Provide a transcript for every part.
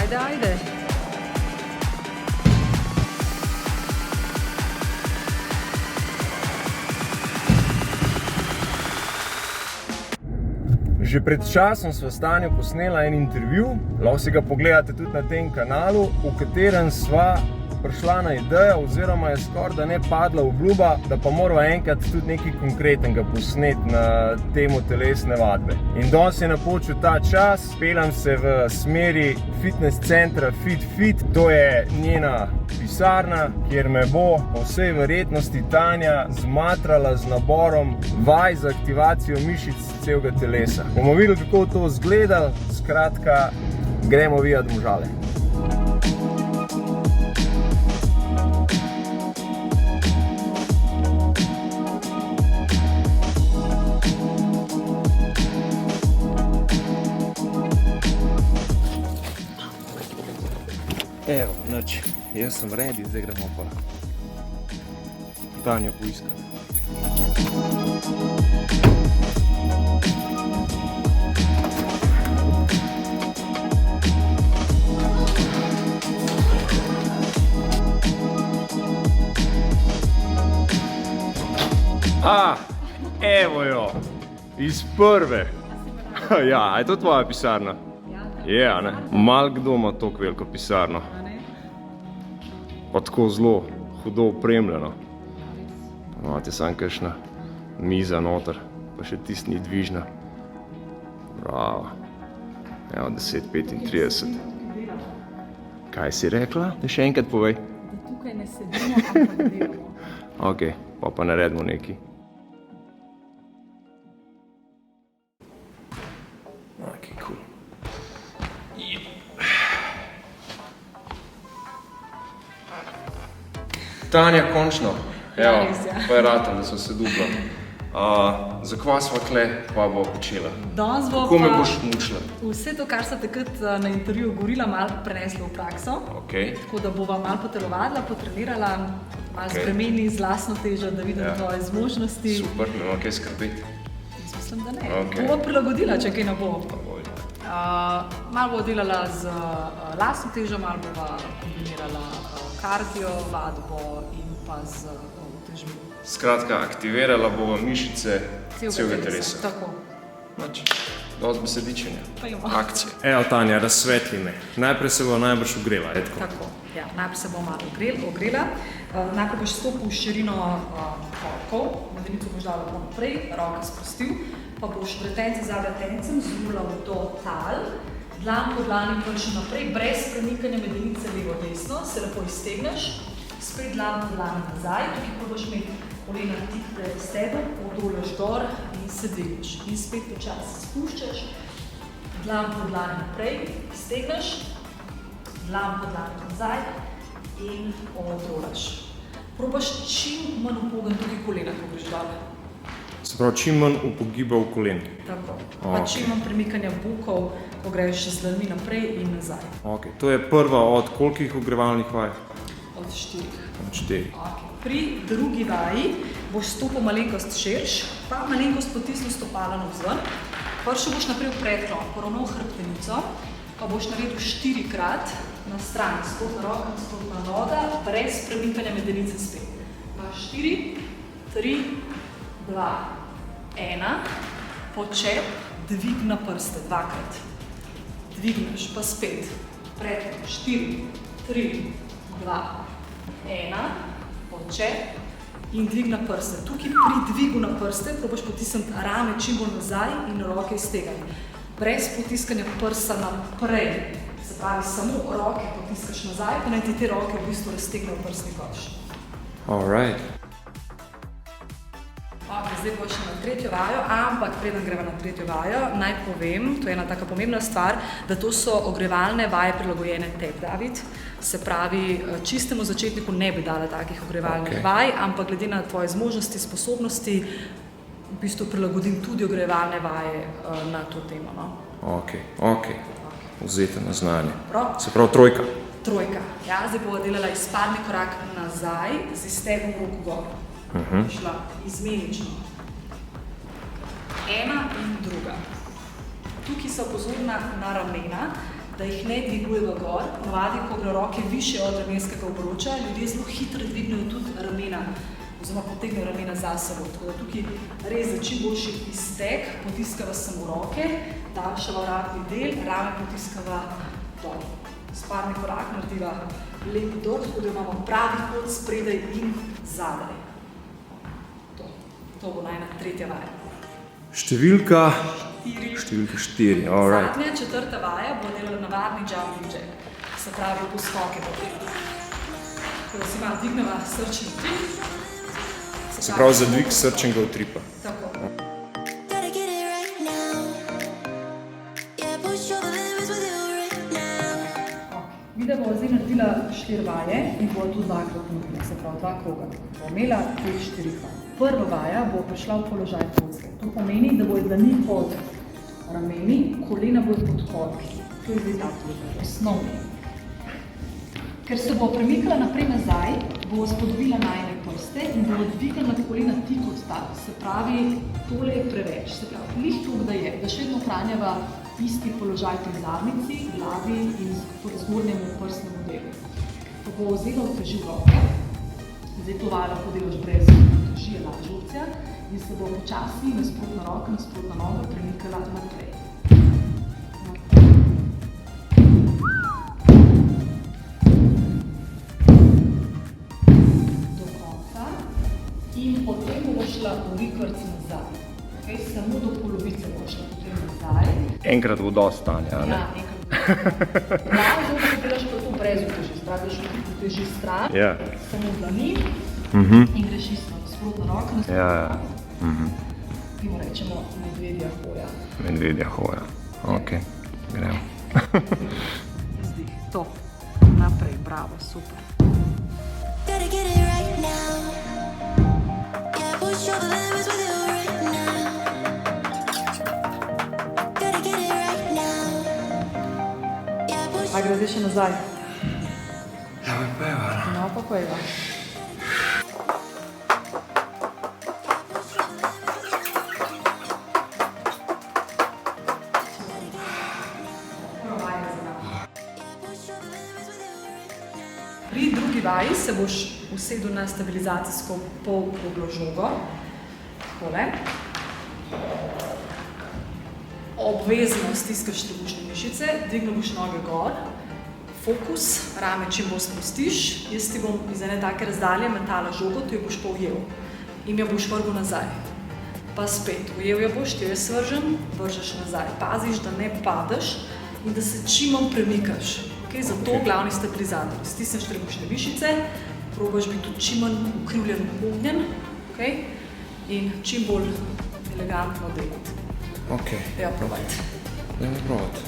Ajde. Že pred časom sva s Tanjo posnela en intervju, lahko si ga pogledate tudi na tem kanalu, v katerem sva prišla na idejo oziroma je skoraj da ne padla obljuba, da pa morava enkrat tudi nekaj konkretnega posneti na temo telesne vadbe. In danes je napočil ta čas, peljem se v smeri fitness centra FitFit, to je njena pisarna, kjer me bo po vsej verjetnosti Tanja zmatrala z naborom vaj za aktivacijo mišic celega telesa. Bomo videli, kako to izgleda, skratka, gremo vijat možale. Evo, nič, jaz sem ready, zdaj gremo pa Tanjo poiskati. Evo jo, iz prve. Ja, a je to tvoja pisarna? Je, a ne? Malo kdo ima toliko veliko pisarno. Pa tako zelo hudo opremljeno. Imate samo kakšna miza noter, pa še tist ni dvižna. Bravo. Evo, 10:35. Kaj si rekla? Da še enkrat povej. Da tukaj ne sedimo, ampak delamo. Ok, pa naredimo nekaj. Ok, cool. Tanja, končno. Evo, pa je ratal, da so se dubla. Zakva sva kle, pa bo počela? Danes bo Kako me boš mučila? vse to, kar sem takrat na intervjuju govorila, malo prenesla v prakso. Tako da bova malo potelovadila, potrenirala, malo spremeni z lastno težo, da vidim tvoje zmožnosti. Super, ne bomo kaj skrbeti. Jaz mislim, da ne. Bova prilagodila, če kaj ne bo. Malo bova delala z lastno težo, malo bova kombinirala kardio, vadbo in pa z utežmi. Skratka, aktivirala bova mišice celega telesa. Tako. Nič, dosti besedičenja. Pa imamo. Akcije. Evo, Tanja, razsvetli me. Najprej se bo najbrž ogrela, je tako? Tako, ja. Najprej se bo malo ogrela. Najprej boš stopil v širino korkov, medenico boš dal naprej, roke spustil, pa boš retence za retencem zrulal do tal, dlan po dlani prši naprej, brez premikanja medenice levo-desno, se lepo iztegneš, spet dlan po dlani nazaj, tukaj probaš imeti kolena tik pred tebom, odoleš gor in se dvigneš. In spet počasi spuščaš, dlan po dlani naprej, iztegneš, dlan po dlani nazaj in odrolaš. Probaš čim manj upogen tukaj kolena, ko greš dole. Se pravi, čim manj upogibov kolen. Tako. Pa čim manj premikanja bokov, ko greš z dlanmi naprej in nazaj. Ok, to je prva od kolikih ogrevalnih vaj? Od 4. Od 4. Pri drugi vaji boš stopil malenkost širš, pa malenkost potisnil stopala navzven. Prišel boš naprej v predklon, poravnal hrbtenico, pa boš naredil 4-krat na stran, spod na roka, spod na noga, brez premikanja medenice spet. 4, 3, 2, 1, počep, dvig na prste, 2-krat. Dvigneš, pa spet, predklon, 4, 3, 2, 1, počep in dvig na prste. Tukaj pri dvigu na prste probaš potisniti rame čim bolj nazaj in roke iztegaj. Brez potiskanja prsa naprej. Se pravi, samo roke potiskaš nazaj, pa naj ti te roke v bistvu raztegnejo prsni koš. Alright. Zdaj boš na tretjo vajo, ampak preden greva na tretjo vajo, naj povem, to je ena taka pomembna stvar, da to so ogrevalne vaje prilagojene tebi, David. Se pravi, čistemu začetniku ne bi dala takih ogrevalnih vaj, ampak glede na tvoje zmožnosti, sposobnosti, v bistvu prilagodim tudi ogrevalne vaje na to temo. Ok. Vzeti na znanje. Se pravi, trojka. Trojka. Ja, zdaj bova delala izpadni korak nazaj, z iztegom rok gor. Šla izmenično. Ena in druga. Tukaj so pozorna na ramena da jih ne dvigujemo gor. Ponavadi, ko gre roke više od ramenskega obroča, ljudje zelo hitro dvignejo tudi ramena, oziroma potegnejo ramena za sabo. Tako da tukaj res za čim boljši iztek potiskava samo roke, daljšava vratni del, rame potiskava dol. Spadni korak narediva lep dol, tako da imamo pravi kot spredaj in zadaj. To bo najna tretja vaja. Številka 4, alright. Zadnja, četrta vaja bo delala navadni jumping jack, se pravi poskoke potem. Tako da si malo dvigneva srčni utrip. Se pravi za dvig srčnega utripa. Tako. Vida bo zdaj naredila 4 vaje in bo tu dvakrat naredila, se pravi 2 kroga. Bo imela teh 4 vaj. Prva vaja bo prišla v položaj kocke. To pomeni, da bojo dlani pod rameni, kolena bojo pod kolki. To je zdaj ta položaj, osnovni. Ker se bo premikala naprej-nazaj, bo spodobila najne prste in bo dvignila kolena tik od ta. Se pravi, tole je preveč. Se pravi, lih toliko, da je, da še vedno ohranjava isti položaj pri zadnjici, glavi in zgornjemu prstnemu delu. Ko bo vzela otežil roke, zdaj to vajo lahko delaš brez otežije lažje opcija in se bo počasi nasprotna roka, nasprotna noga premikala naprej. Do konca in potem bo šla v reverse nazaj. Okay, samo do polovice bo šla potem nazaj. Enkrat bo dosti stane, a ne? Ja, enkrat bo dosti. Lažje opcija delaš pa to brez oteži, spravi, daš oteži stran, samo dlani in greš isto. Sprotna roka, nasprotna roka. Timo rečemo medvedja hoja. Medvedja hoja. Ok, gremo. Zdih, to. Naprej, bravo, super. A gre zdaj še nazaj? Ja, pa peva. No, pa peva. Pri drugi vaji se boš usedel na stabilizacijsko položaj žogo, takole. Obvezno stiskaš trebušne mišice, dvignil boš noge gor, fokus, rame čim bolj spustiš, jaz ti bom iz ene take razdalje metala žogo, ti jo boš pa ujel in jo boš vrgel nazaj. Pa spet, ujel jo boš, ti jo svržem, vržeš nazaj. Paziš, da ne padeš in da se čim manj premikaš. Okay, zato glavni stabilizator. Stisneš trebušne mišice, probaš biti tudi čim manj ukrivljen, ognjen, okay, in čim bolj elegantno delati. Ok. Ja, probajte. Dajmo probati.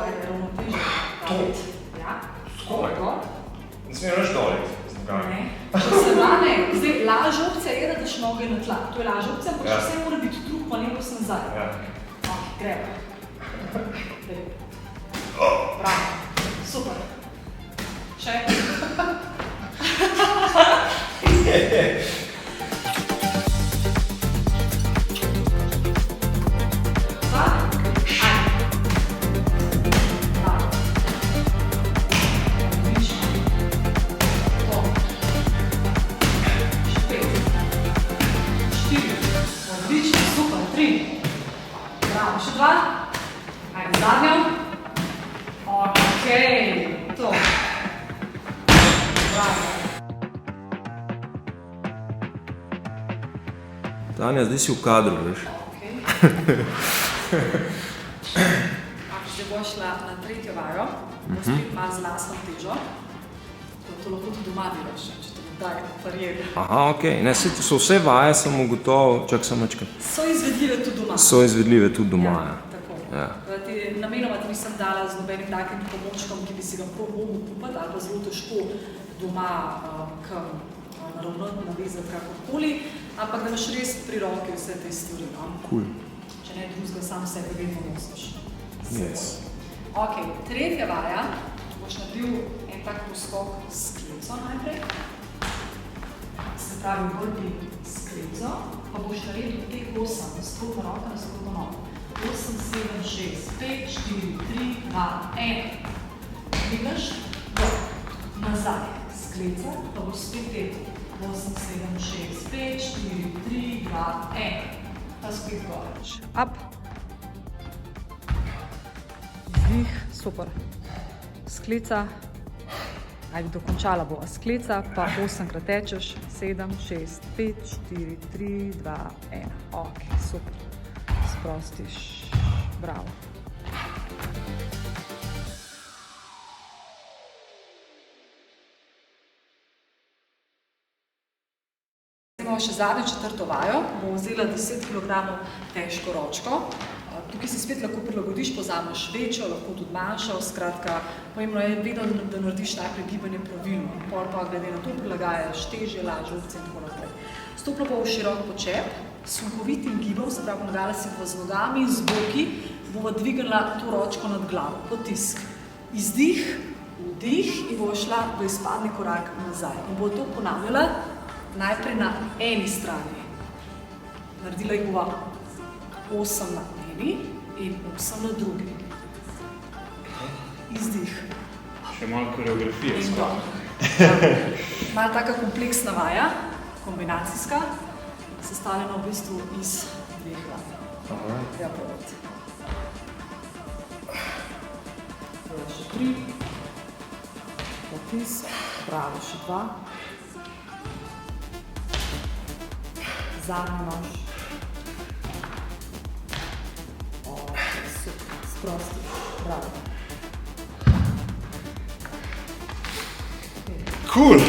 Ajde, ravnotežje. Ja, skoro gor. Ne smem več doliti. Ne. Če se vrane, zdaj lažja opcija je, da daš noge na tla. To je lažja opcija, ampak še vse mora biti trup malenkost nazaj. Ok, gremo. Bravo. Super. Še. Bravo, še 2. Ajde, zadnjo. Okej, to. Bravo. Tanja, zdaj si v kadru, veš? Okej. Zdaj bo šla na tretjo vajo, bo spet malo z lastno težo. To lahko tudi doma delaš, če te daj parier. Aha, okej. Ne, so vse vaje, sem ugotovil, čak sem mačka. So izvedljive tudi doma. So izvedljive tudi doma, ja. Tako. Ja. Namenoma ti nisem dala z nobenim takim pomočkom, ki bi si ga mogel kupiti, ali pa zelo težko doma naravnati, navezati kakorkoli, ampak da imaš res pri roki vse te stvari. Cool. Če ne drugega, sam sebe vedno nosiš. Yes. Ok, tretja vaja, boš naredil en tak poskok s skleco najprej. Se pravi, vrbi skleco, pa boš naredil teh 8, nasprotna roka, nasprotna noga. 8, 7, 6, 5, 4, 3, 2, 1. Dvigaš, nazaj, sklica, pa boš spet delal. 8, 7, 6, 5, 4, 3, 2, 1. Pa spet goreč. Up. Vdih, super. Sklica. Ajde, dokončala bova. Sklica, pa 8krat tečeš. 7, 6, 5, 4, 3, 2, 1. Ok, super. Sprostiš. Bravo. Imamo še zadnjo četrto vajo. Bomo vzela 10 kg težko ročko. Tukaj si spet lahko prilagodiš, pozameš večjo, lahko tudi manjšo. Skratka, pomembno je vedno, da narediš najprej gibanje pravilno. Pol pa glede na to prilagajaš težje, lažje opcije in tako naprej. Stopila pa v širok počep, s sunkovitim gibom, se pravi, pomagala si pa z nogami in z boki, bova dvignila to ročko nad glavo. Potisk. Izdih, vdih in bova šla v izpadni korak nazaj. In bo to ponavljala najprej na eni strani. Naredila jih bova 8 na eni in 8 na drugi. Izdih. Še malo koreografije. In dol. Malo taka kompleksna vaja, kombinacijska, sestavljena v bistvu iz dveh vaj. Treba probati. Še 3. Potisk. Bravo, še 2. Zadnji nož. Super, sprosti. Bravo. Cool!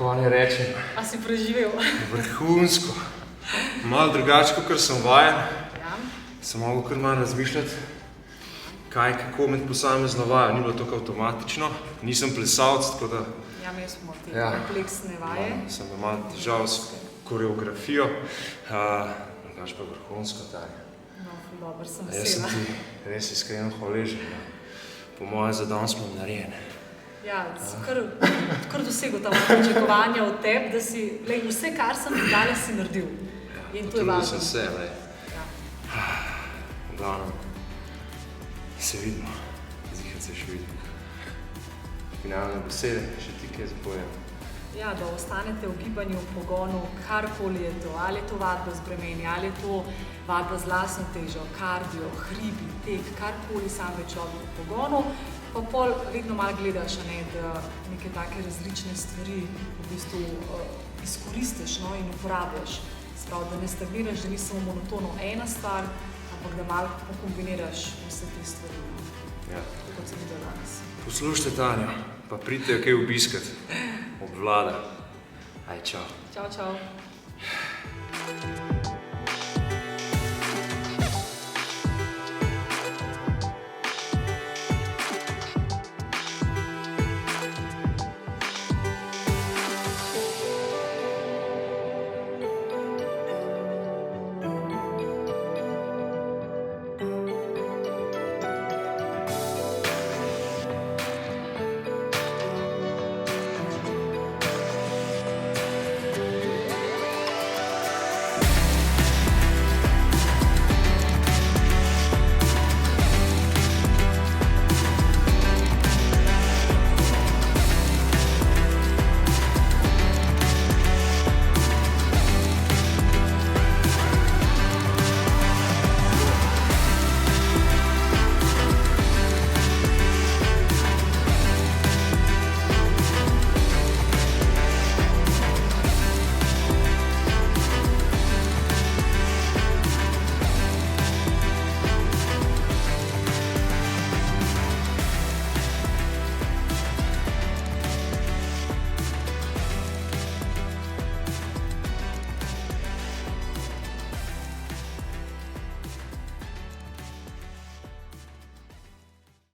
Kaj ne rečem? A si preživel? Vrhunsko. Malo drugače, kot sem vajen. Ja. Sem mogel kar malo razmišljati, kaj, kako med posamezno vajo. Ni bilo tako avtomatično. Nisem plesalec, tako da... Ja, mi smo te kompleksne vaje. Sem malo težav s koreografijo. Drugače pa vrhunsko, Tanja. No, dobro, sem vesela. Jaz sem ti res iskreno hvaležen. Po moje za danes smo narejen. Ja, kar dosegel ta pričakovanja od tebi, da si vse, kar sem dala, si naredil. In to je važno. Potrudil sem se, lej. V glavnem, se vidimo. Zihar se še vidimo. Finalne besede, še ti kaj zapojem. Ja, da ostanete v gibanju, v pogonu, karkoli je to. Ali je to vadba z bremeni, ali je to vadba z lastno težo, kardio, hribi, tek, karkoli sam več človek v pogonu. Pa pol vedno malo gledaš, da neke take različne stvari v bistvu izkoristiš in uporabljaš. Sprav, da ne stagniraš, da ni samo monotono ena stvar, ampak da malo pokombiniraš vse te stvari. Ja. Tako kot se videl danes. Poslušajte, Tanja, pa pridite jo kaj obiskat. Obvlada. Aj, čau. Čau, čau.